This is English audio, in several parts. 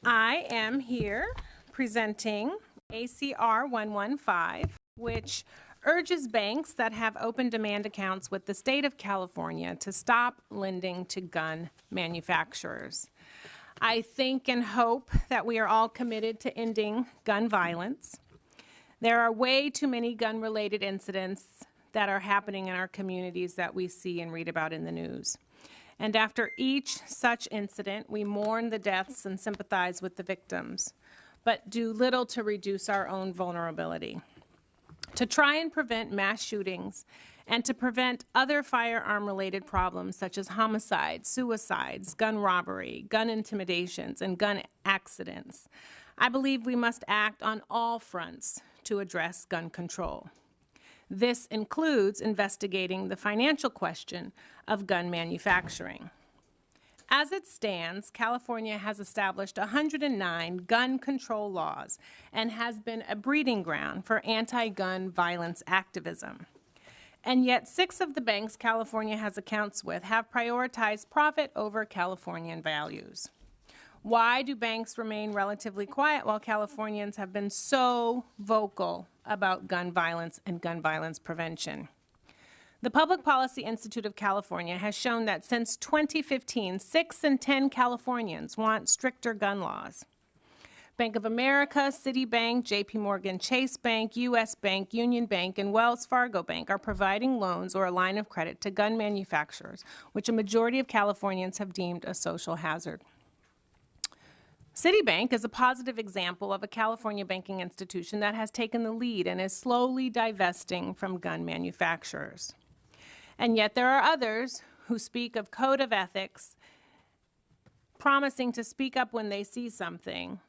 I am here presenting ACR 115, which urges banks that have open demand accounts with the state of California to stop lending to gun manufacturers. I think and hope that we are all committed to ending gun violence. There are way too many gun-related incidents that are happening in our communities that we see and read about in the news. And after each such incident, we mourn the deaths and sympathize with the victims, but do little to reduce our own vulnerability. To try and prevent mass shootings and to prevent other firearm-related problems such as homicides, suicides, gun robbery, gun intimidations, and gun accidents, I believe we must act on all fronts to address gun control. This includes investigating the financial question of gun manufacturing. As it stands, California has established 109 gun control laws and has been a breeding ground for anti-gun violence activism. And yet 6 of the banks California has accounts with have prioritized profit over Californian values. Why do banks remain relatively quiet while Californians have been so vocal about gun violence and gun violence prevention? The Public Policy Institute of California has shown that since 2015, 6 in 10 Californians want stricter gun laws. Bank of America, Citibank, JP Morgan Chase Bank, US Bank, Union Bank, and Wells Fargo Bank are providing loans or a line of credit to gun manufacturers, which a majority of Californians have deemed a social hazard. Citibank is a positive example of a California banking institution that has taken the lead and is slowly divesting from gun manufacturers. And yet there are others who speak of code of ethics, promising to speak up when they see something,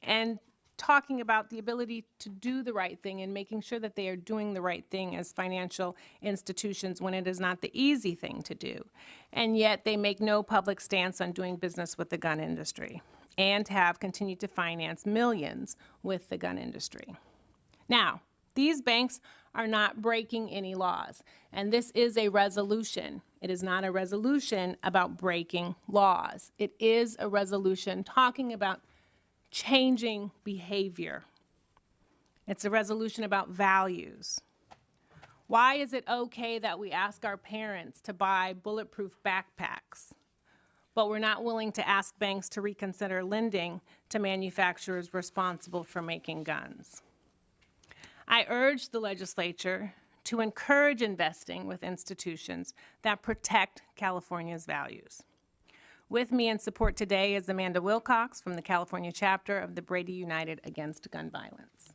and talking about the ability to do the right thing and making sure that they are doing the right thing as financial institutions when it is not the easy thing to do. And yet they make no public stance on doing business with the gun industry and have continued to finance millions with the gun industry. Now, these banks are not breaking any laws, and this is a resolution. It is not a resolution about breaking laws. It is a resolution talking about changing behavior. It's a resolution about values. Why is it okay that we ask our parents to buy bulletproof backpacks, but we're not willing to ask banks to reconsider lending to manufacturers responsible for making guns? I urge the legislature to encourage investing with institutions that protect California's values. With me in support today is Amanda Wilcox from the California chapter of the Brady United Against Gun Violence.